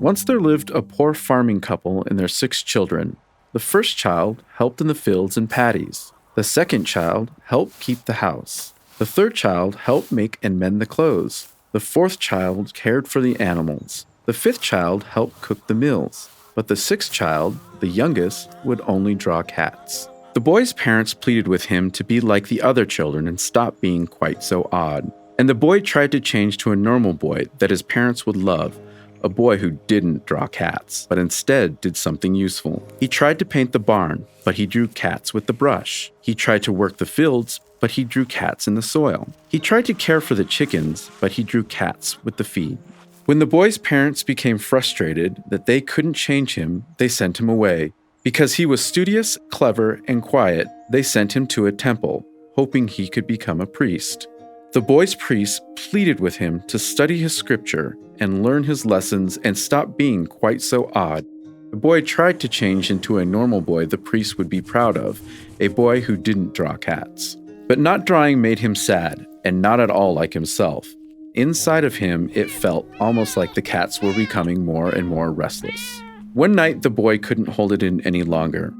Once there lived a poor farming couple and their 6 children. The first child helped in the fields and paddies. The second child helped keep the house. The third child helped make and mend the clothes. The fourth child cared for the animals. The fifth child helped cook the meals. But the sixth child, the youngest, would only draw cats. The boy's parents pleaded with him to be like the other children and stop being quite so odd. And the boy tried to change to a normal boy that his parents would love, a boy who didn't draw cats, but instead did something useful. He tried to paint the barn, but he drew cats with the brush. He tried to work the fields, but he drew cats in the soil. He tried to care for the chickens, but he drew cats with the feed. When the boy's parents became frustrated that they couldn't change him, they sent him away. Because he was studious, clever, and quiet, they sent him to a temple, hoping he could become a priest. The boy's priest pleaded with him to study his scripture and learn his lessons and stop being quite so odd. The boy tried to change into a normal boy the priest would be proud of, a boy who didn't draw cats. But not drawing made him sad, and not at all like himself. Inside of him, it felt almost like the cats were becoming more and more restless. One night, the boy couldn't hold it in any longer.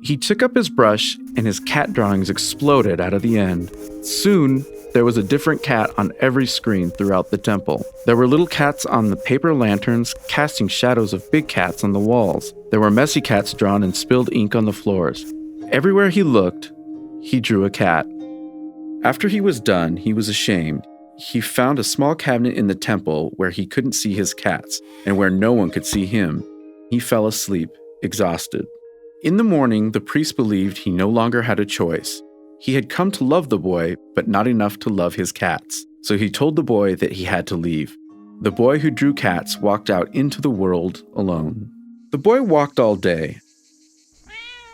He took up his brush, and his cat drawings exploded out of the end. Soon, there was a different cat on every screen throughout the temple. There were little cats on the paper lanterns, casting shadows of big cats on the walls. There were messy cats drawn and spilled ink on the floors. Everywhere he looked, he drew a cat. After he was done, he was ashamed. He found a small cabinet in the temple where he couldn't see his cats, and where no one could see him. He fell asleep, exhausted. In the morning, the priest believed he no longer had a choice. He had come to love the boy, but not enough to love his cats, so he told the boy that he had to leave. The boy who drew cats walked out into the world alone. The boy walked all day.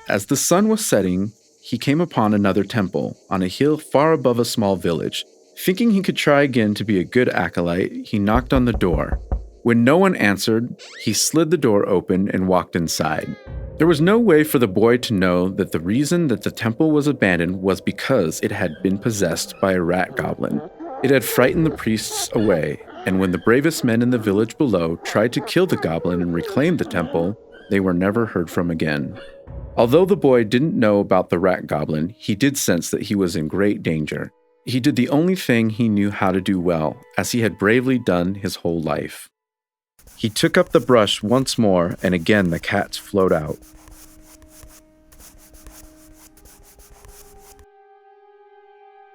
As the sun was setting, he came upon another temple, on a hill far above a small village. Thinking he could try again to be a good acolyte, he knocked on the door. When no one answered, he slid the door open and walked inside. There was no way for the boy to know that the reason that the temple was abandoned was because it had been possessed by a rat goblin. It had frightened the priests away, and when the bravest men in the village below tried to kill the goblin and reclaim the temple, they were never heard from again. Although the boy didn't know about the rat goblin, he did sense that he was in great danger. He did the only thing he knew how to do well, as he had bravely done his whole life. He took up the brush once more, and again the cats flowed out.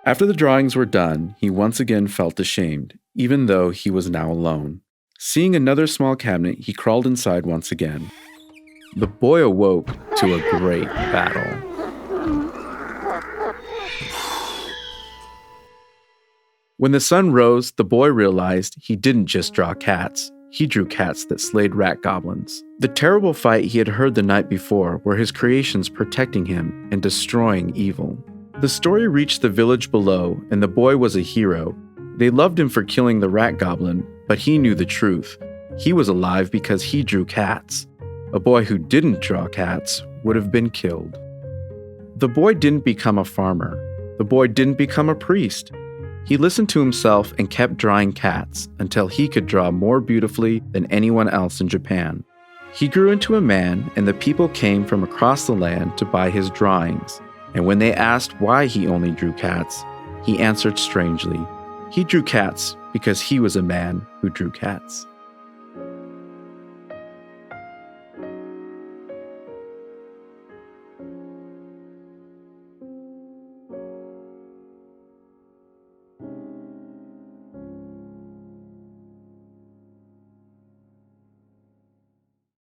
After the drawings were done, he once again felt ashamed, even though he was now alone. Seeing another small cabinet, he crawled inside once again. The boy awoke to a great battle. When the sun rose, the boy realized he didn't just draw cats. He drew cats that slayed rat goblins. The terrible fight he had heard the night before were his creations protecting him and destroying evil. The story reached the village below, and the boy was a hero. They loved him for killing the rat goblin, but he knew the truth. He was alive because he drew cats. A boy who didn't draw cats would have been killed. The boy didn't become a farmer. The boy didn't become a priest. He listened to himself and kept drawing cats until he could draw more beautifully than anyone else in Japan. He grew into a man, and the people came from across the land to buy his drawings. And when they asked why he only drew cats, he answered strangely. He drew cats because he was a man who drew cats.